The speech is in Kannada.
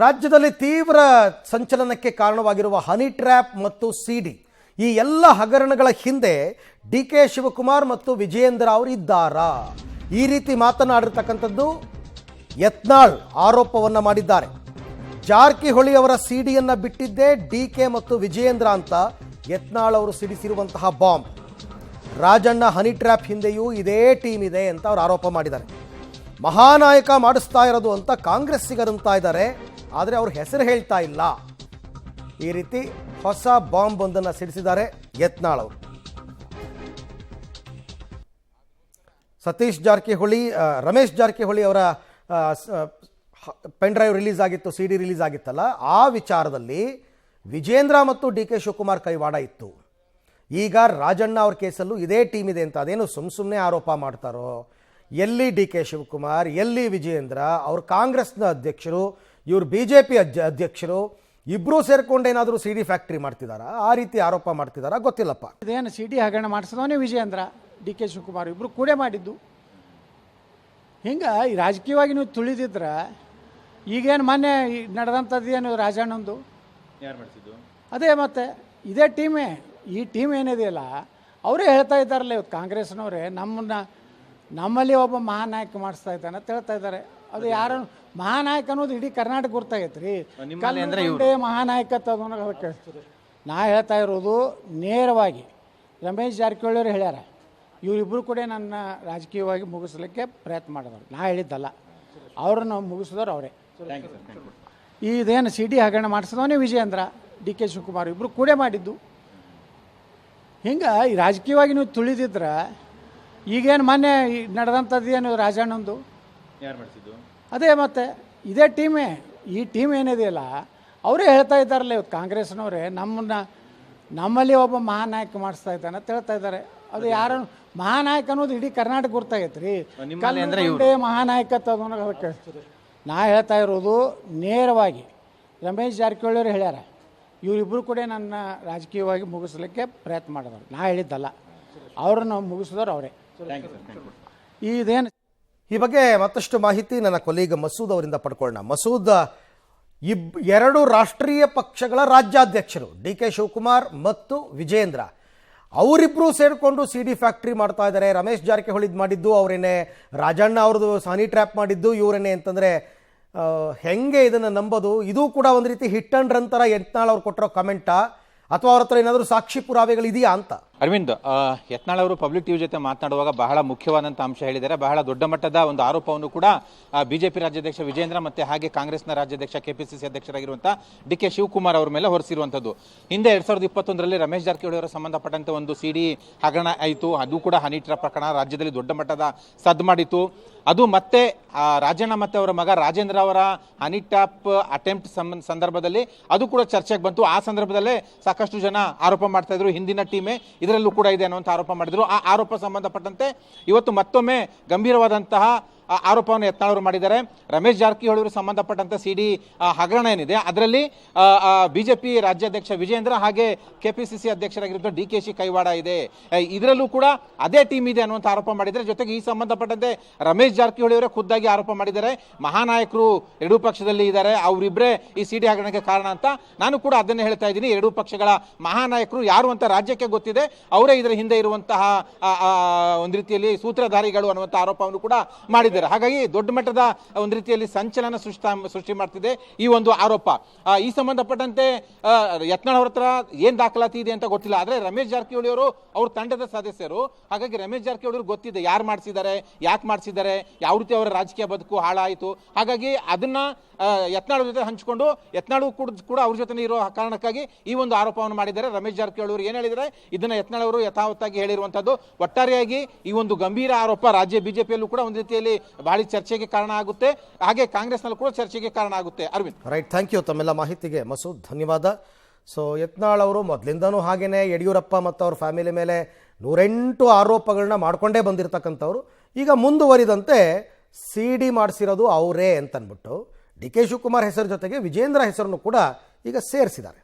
ರಾಜ್ಯದಲ್ಲಿ ತೀವ್ರ ಸಂಚಲನಕ್ಕೆ ಕಾರಣವಾಗಿರುವ ಹನಿ ಟ್ರ್ಯಾಪ್ ಮತ್ತು ಸಿಡಿ ಈ ಎಲ್ಲ ಹಗರಣಗಳ ಹಿಂದೆ ಡಿ.ಕೆ. ಶಿವಕುಮಾರ್ ಮತ್ತು ವಿಜಯೇಂದ್ರ ಅವರು ಇದ್ದಾರಾ? ಈ ರೀತಿ ಮಾತನಾಡಿರ್ತಕ್ಕಂಥದ್ದು ಯತ್ನಾಳ್ ಆರೋಪವನ್ನು ಮಾಡಿದ್ದಾರೆ. ಜಾರಕಿಹೊಳಿ ಅವರ ಸಿಡಿಯನ್ನು ಬಿಟ್ಟಿದ್ದೇ ಡಿ.ಕೆ. ಮತ್ತು ವಿಜಯೇಂದ್ರ ಅಂತ ಯತ್ನಾಳ್ ಅವರು ಸಿಡಿಸಿರುವಂತಹ ಬಾಂಬ್. ರಾಜಣ್ಣ ಹನಿ ಟ್ರ್ಯಾಪ್ ಹಿಂದೆಯೂ ಇದೇ ಟೀಮ್ ಇದೆ ಅಂತ ಅವರು ಆರೋಪ ಮಾಡಿದ್ದಾರೆ. ಮಹಾನಾಯಕ ಮಾಡಿಸ್ತಾ ಇರೋದು ಅಂತ ಕಾಂಗ್ರೆಸ್ಸಿಗರಂತಾ ಇದ್ದಾರೆ, ಆದರೆ ಅವ್ರ ಹೆಸರು ಹೇಳ್ತಾ ಇಲ್ಲ. ಈ ರೀತಿ ಹೊಸ ಬಾಂಬ್ ಒಂದನ್ನು ಸಿಡಿಸಿದ್ದಾರೆ ಯತ್ನಾಳ್ ಅವರು. ಸತೀಶ್ ಜಾರಕಿಹೊಳಿ, ರಮೇಶ್ ಜಾರಕಿಹೊಳಿ ಅವರ ಪೆನ್ ಡ್ರೈವ್ ರಿಲೀಸ್ ಆಗಿತ್ತು, ಸಿಡಿ ರಿಲೀಸ್ ಆಗಿತ್ತಲ್ಲ, ಆ ವಿಚಾರದಲ್ಲಿ ವಿಜೇಂದ್ರ ಮತ್ತು ಡಿ.ಕೆ. ಶಿವಕುಮಾರ್ ಕೈವಾಡ ಇತ್ತು. ಈಗ ರಾಜಣ್ಣ ಅವ್ರ ಕೇಸಲ್ಲೂ ಇದೇ ಟೀಮ್ ಇದೆ ಅಂತ ಅದೇನು ಸುಮ್ಮನೆ ಆರೋಪ ಮಾಡ್ತಾರೋ? ಎಲ್ಲಿ ಡಿ.ಕೆ. ಶಿವಕುಮಾರ್, ಎಲ್ಲಿ ವಿಜಯೇಂದ್ರ? ಅವರು ಕಾಂಗ್ರೆಸ್ನ ಅಧ್ಯಕ್ಷರು, ಇವರು BJP ಅಧ್ಯಕ್ಷರು, ಇಬ್ಬರೂ ಸೇರ್ಕೊಂಡು ಏನಾದರೂ ಸಿಡಿ ಫ್ಯಾಕ್ಟ್ರಿ ಮಾಡ್ತಿದ್ದಾರಾ? ಆ ರೀತಿ ಆರೋಪ ಮಾಡ್ತಿದ್ದಾರಾ? ಗೊತ್ತಿಲ್ಲಪ್ಪ. ಇದೇನು ಸಿಡಿ ಹಗರಣ ಮಾಡಿಸಿದವನೇ ವಿಜಯೇಂದ್ರ, ಡಿ.ಕೆ. ಶಿವಕುಮಾರ್ ಇಬ್ಬರು ಕೂಡೇ ಮಾಡಿದ್ದು. ಹಿಂಗೆ ಈ ರಾಜಕೀಯವಾಗಿ ನೀವು ತುಳಿದಿದ್ರೆ ಈಗೇನು ಮೊನ್ನೆ ನಡೆದಂಥದ್ದು ಏನು ರಾಜಣ್ಣಂದು ಯಾರು ಮಾಡಿಸಿದ್ದು? ಅದೇ ಮತ್ತೆ ಇದೇ ಟೀಮೇ. ಈ ಟೀಮ್ ಏನಿದೆಯಲ್ಲ ಅವರೇ ಹೇಳ್ತಾ ಇದ್ದಾರಲ್ಲ, ಇವತ್ತು ಕಾಂಗ್ರೆಸ್ನವರೇ ನಮ್ಮಲ್ಲಿ ಒಬ್ಬ ಮಹಾನಾಯಕ ಮಾಡಿಸ್ತಾ ಇದ್ದಾನೆ ಅಂತ ಹೇಳ್ತಾ ಇದ್ದಾರೆ. ಅದು ಯಾರು ಮಹಾನಾಯಕ ಅನ್ನೋದು ಇಡೀ ಕರ್ನಾಟಕ ಗೊತ್ತಾಗೈತೆ ರೀ. ಮಹಾನಾಯಕ ಅದಕ್ಕೆ ನಾ ಹೇಳ್ತಾ ಇರೋದು ನೇರವಾಗಿ ರಮೇಶ್ ಜಾರಕಿಹೊಳಿ ಅವರು ಹೇಳ್ಯಾರ, ಇವರಿಬ್ಬರು ಕೂಡ ನನ್ನ ರಾಜಕೀಯವಾಗಿ ಮುಗಿಸ್ಲಿಕ್ಕೆ ಪ್ರಯತ್ನ ಮಾಡಿದವರು. ನಾ ಹೇಳಿದ್ದಲ್ಲ, ಅವ್ರನ್ನ ಮುಗಿಸಿದವ್ರು ಅವರೇ. ಇದೇನು ಸಿಡಿ ಹಗರಣ ಮಾಡಿಸಿದವನೇ ವಿಜಯೇಂದ್ರ, ಡಿ.ಕೆ. ಶಿವಕುಮಾರ್ ಇಬ್ಬರು ಕೂಡೇ ಮಾಡಿದ್ದು. ಹಿಂಗೆ ಈ ರಾಜಕೀಯವಾಗಿ ನೀವು ತುಳಿದಿದ್ರೆ ಈಗೇನು ಮೊನ್ನೆ ನಡೆದಂಥದ್ದು ಏನು ರಾಜಣ್ಣಂದು ಯಾರು ಮಾಡಿಸಿದ್ದು? ಅದೇ ಮತ್ತೆ ಇದೇ ಟೀಮೇ. ಈ ಟೀಮ್ ಏನಿದೆಯಲ್ಲ ಅವರೇ ಹೇಳ್ತಾ ಇದ್ದಾರಲ್ಲ, ಇವತ್ತು ಕಾಂಗ್ರೆಸ್ನವರೇ ನಮ್ಮಲ್ಲಿ ಒಬ್ಬ ಮಹಾನಾಯಕ ಮಾಡಿಸ್ತಾ ಇದ್ದಾನೆ ಅಂತ ಹೇಳ್ತಾ ಇದ್ದಾರೆ. ಅದು ಯಾರು ಮಹಾನಾಯಕ ಅನ್ನೋದು ಇಡೀ ಕರ್ನಾಟಕ ಗೊತ್ತಾಗೈತೆ ರೀ. ಮಹಾನಾಯಕ ಅದಕ್ಕೆ ನಾ ಹೇಳ್ತಾ ಇರೋದು ನೇರವಾಗಿ ರಮೇಶ್ ಜಾರಕಿಹೊಳಿ ಅವರು ಹೇಳ್ಯಾರ, ಇವರಿಬ್ಬರು ಕೂಡ ನನ್ನ ರಾಜಕೀಯವಾಗಿ ಮುಗಿಸ್ಲಿಕ್ಕೆ ಪ್ರಯತ್ನ ಮಾಡಿದವರು. ನಾ ಹೇಳಿದ್ದಲ್ಲ, ಅವ್ರನ್ನ ಮುಗಿಸಿದವ್ರು ಅವರೇ. ಇದೇನು ಈ ಬಗ್ಗೆ ಮತ್ತಷ್ಟು ಮಾಹಿತಿ ನನ್ನ ಕೊಲೀಗ ಮಸೂದ್ ಅವರಿಂದ ಪಡ್ಕೊಳ್ಳೋಣ. ಮಸೂದ್, ಎರಡು ರಾಷ್ಟ್ರೀಯ ಪಕ್ಷಗಳ ರಾಜ್ಯಾಧ್ಯಕ್ಷರು ಡಿ.ಕೆ. ಶಿವಕುಮಾರ್ ಮತ್ತು ವಿಜೇಂದ್ರ ಅವರಿಬ್ಬರು ಸೇರಿಕೊಂಡು ಸಿಡಿ ಫ್ಯಾಕ್ಟ್ರಿ ಮಾಡ್ತಾ ಇದ್ದಾರೆ. ರಮೇಶ್ ಜಾರಕಿಹೊಳಿದ್ ಮಾಡಿದ್ದು ಅವರೇನೆ, ರಾಜಣ್ಣ ಅವ್ರದ್ದು ಹನಿ ಟ್ರ್ಯಾಪ್ ಮಾಡಿದ್ದು ಇವರೇನೆ ಅಂತಂದರೆ ಹೆಂಗೆ ಇದನ್ನು ನಂಬೋದು? ಇದು ಕೂಡ ಒಂದು ರೀತಿ ಹಿಟ್ ಅಂಡ್ ರನ್ ಥರ ಯತ್ನಾಳ್ ಅವ್ರು ಕೊಟ್ಟಿರೋ ಕಮೆಂಟಾ, ಅಥವಾ ಅವ್ರ ಹತ್ರ ಏನಾದರೂ ಸಾಕ್ಷಿ ಪುರಾವೆಗಳು ಇದೆಯಾ ಅಂತ? ಅರವಿಂದ್, ಯತ್ನಾಳ್ ಅವರು ಪಬ್ಲಿಕ್ ಟಿವಿ ಜೊತೆ ಮಾತನಾಡುವಾಗ ಬಹಳ ಮುಖ್ಯವಾದಂಥ ಅಂಶ ಹೇಳಿದ್ದಾರೆ. ಬಹಳ ದೊಡ್ಡ ಮಟ್ಟದ ಒಂದು ಆರೋಪವನ್ನು ಕೂಡ BJP ರಾಜ್ಯಾಧ್ಯಕ್ಷ ವಿಜೇಂದ್ರ ಮತ್ತೆ ಹಾಗೆ ಕಾಂಗ್ರೆಸ್ನ ರಾಜ್ಯಾಧ್ಯಕ್ಷ KPCC ಅಧ್ಯಕ್ಷರಾಗಿರುವಂಥ ಡಿ.ಕೆ. ಶಿವಕುಮಾರ್ ಅವರ ಮೇಲೆ ಹೊರಿಸಿರುವಂಥದ್ದು. ಹಿಂದೆ 2021ರಲ್ಲಿ ರಮೇಶ್ ಜಾರಕಿಹೊಳಿ ಅವರ ಸಂಬಂಧಪಟ್ಟಂತೆ ಒಂದು ಸಿಡಿ ಹಗರಣ ಆಯಿತು. ಅದು ಕೂಡ ಹನಿ ಟ್ರ್ಯಾಪ್ ಪ್ರಕರಣ ರಾಜ್ಯದಲ್ಲಿ ದೊಡ್ಡ ಮಟ್ಟದ ಸದ್ದು ಮಾಡಿತ್ತು. ಅದು ಮತ್ತೆ ರಾಜಣ್ಣ ಮತ್ತೆ ಅವರ ಮಗ ರಾಜೇಂದ್ರ ಅವರ ಹನಿ ಟ್ರ್ಯಾಪ್ ಅಟೆಂಪ್ಟ್ ಸಂದರ್ಭದಲ್ಲಿ ಅದು ಕೂಡ ಚರ್ಚೆಗೆ ಬಂತು. ಆ ಸಂದರ್ಭದಲ್ಲೇ ಸಾಕಷ್ಟು ಜನ ಆರೋಪ ಮಾಡ್ತಾ ಇದ್ರು, ಹಿಂದಿನ ಟೀಮೇ ಇದರಲ್ಲೂ ಕೂಡ ಇದೆ ಅನ್ನುವಂಥ ಆರೋಪ ಮಾಡಿದ್ರು. ಆ ಆರೋಪ ಸಂಬಂಧಪಟ್ಟಂತೆ ಇವತ್ತು ಮತ್ತೊಮ್ಮೆ ಗಂಭೀರವಾದಂತಹ ಆರೋಪವನ್ನು ಯತ್ನಾಳ್ ಅವರು ಮಾಡಿದ್ದಾರೆ. ರಮೇಶ್ ಜಾರಕಿಹೊಳಿ ಅವರು ಸಂಬಂಧಪಟ್ಟಂತ ಸಿಡಿ ಹಗರಣ ಏನಿದೆ ಅದರಲ್ಲಿ BJP ರಾಜ್ಯಾಧ್ಯಕ್ಷ ವಿಜೇಂದ್ರ ಹಾಗೆ KPCC ಅಧ್ಯಕ್ಷರಾಗಿರುವ DKಶಿ ಕೈವಾಡ ಇದೆ, ಇದರಲ್ಲೂ ಕೂಡ ಅದೇ ಟೀಮ್ ಇದೆ ಅನ್ನುವಂಥ ಆರೋಪ ಮಾಡಿದ್ದಾರೆ. ಜೊತೆಗೆ ಈ ಸಂಬಂಧಪಟ್ಟಂತೆ ರಮೇಶ್ ಜಾರಕಿಹೊಳಿ ಅವರೇ ಖುದ್ದಾಗಿ ಆರೋಪ ಮಾಡಿದ್ದಾರೆ, ಮಹಾನಾಯಕರು ಎರಡೂ ಪಕ್ಷದಲ್ಲಿ ಇದ್ದಾರೆ, ಅವರಿಬ್ಬರೇ ಈ ಸಿಡಿ ಹಗರಣಕ್ಕೆ ಕಾರಣ ಅಂತ. ನಾನು ಕೂಡ ಅದನ್ನೇ ಹೇಳ್ತಾ ಇದ್ದೀನಿ, ಎರಡೂ ಪಕ್ಷಗಳ ಮಹಾನಾಯಕರು ಯಾರು ಅಂತ ರಾಜ್ಯಕ್ಕೆ ಗೊತ್ತಿದೆ, ಅವರೇ ಇದರ ಹಿಂದೆ ಇರುವಂತಹ ಒಂದು ರೀತಿಯಲ್ಲಿ ಸೂತ್ರಧಾರಿಗಳು ಅನ್ನುವಂಥ ಆರೋಪವನ್ನು ಕೂಡ ಮಾಡಿದ್ದಾರೆ. ಹಾಗಾಗಿ ದೊಡ್ಡ ಮಟ್ಟದ ಒಂದು ರೀತಿಯಲ್ಲಿ ಸಂಚಲನ ಸೃಷ್ಟಿ ಮಾಡ್ತಿದೆ ಈ ಒಂದು ಆರೋಪ. ಈ ಸಂಬಂಧಪಟ್ಟಂತೆ ಯತ್ನಾಳ್ ಅವ್ರ ಹತ್ರ ಏನ್ ದಾಖಲಾತಿ ಇದೆ ಅಂತ ಗೊತ್ತಿಲ್ಲ, ಆದ್ರೆ ರಮೇಶ್ ಜಾರಕಿಹೊಳಿ ಅವರು ಅವ್ರ ತಂಡದ ಸದಸ್ಯರು. ಹಾಗಾಗಿ ರಮೇಶ್ ಜಾರಕಿಹೊಳಿ ಅವರು ಗೊತ್ತಿದೆ ಯಾರು ಮಾಡಿಸಿದ್ದಾರೆ, ಯಾಕೆ ಮಾಡಿಸಿದ್ದಾರೆ, ಯಾವ ರೀತಿ ಅವರ ರಾಜಕೀಯ ಬದುಕು ಹಾಳಾಯಿತು. ಹಾಗಾಗಿ ಅದನ್ನ ಯತ್ನಾಳ್ ಜೊತೆ ಹಂಚಿಕೊಂಡು ಯತ್ನಾಳ್ ಕೂಡ ಅವ್ರ ಜೊತೆ ಇರೋ ಕಾರಣಕ್ಕಾಗಿ ಈ ಒಂದು ಆರೋಪವನ್ನು ಮಾಡಿದ್ದಾರೆ. ರಮೇಶ್ ಜಾರಕಿಹೊಳಿ ಅವರು ಏನ್ ಹೇಳಿದ್ದಾರೆ ಇದನ್ನ ಯತ್ನಾಳ್ ಅವರು ಯಥಾವತ್ತಾಗಿ ಹೇಳಿರುವಂತದ್ದು. ಒಟ್ಟಾರೆಯಾಗಿ ಈ ಒಂದು ಗಂಭೀರ ಆರೋಪ ರಾಜ್ಯ BJPಯಲ್ಲೂ ಕೂಡ ಒಂದು ರೀತಿಯಲ್ಲಿ ಬಹಳ ಚರ್ಚೆಗೆ ಕಾರಣ ಆಗುತ್ತೆ, ಹಾಗೆ ಕಾಂಗ್ರೆಸ್ನಲ್ಲೂ ಕೂಡ ಚರ್ಚೆಗೆ ಕಾರಣ ಆಗುತ್ತೆ. ಅರವಿಂದ್, ರೈಟ್, ಥ್ಯಾಂಕ್ ಯು ತಮ್ಮೆಲ್ಲ ಮಾಹಿತಿಗೆ ಮಸೂದ್, ಧನ್ಯವಾದ. ಸೊ ಯತ್ನಾಳ್ ಅವರು ಮೊದಲಿಂದನೂ ಹಾಗೇನೆ ಯಡಿಯೂರಪ್ಪ ಮತ್ತು ಅವ್ರ ಫ್ಯಾಮಿಲಿ ಮೇಲೆ 108 ಆರೋಪಗಳನ್ನ ಮಾಡ್ಕೊಂಡೇ ಬಂದಿರತಕ್ಕಂಥವ್ರು. ಈಗ ಮುಂದುವರಿದಂತೆ ಸಿಡಿ ಮಾಡಿಸಿರೋದು ಅವರೇ ಅಂತನ್ಬಿಟ್ಟು ಡಿ.ಕೆ. ಶಿವಕುಮಾರ್ ಹೆಸರು ಜೊತೆಗೆ ವಿಜೇಂದ್ರ ಹೆಸರನ್ನು ಕೂಡ ಈಗ ಸೇರಿಸಿದ್ದಾರೆ.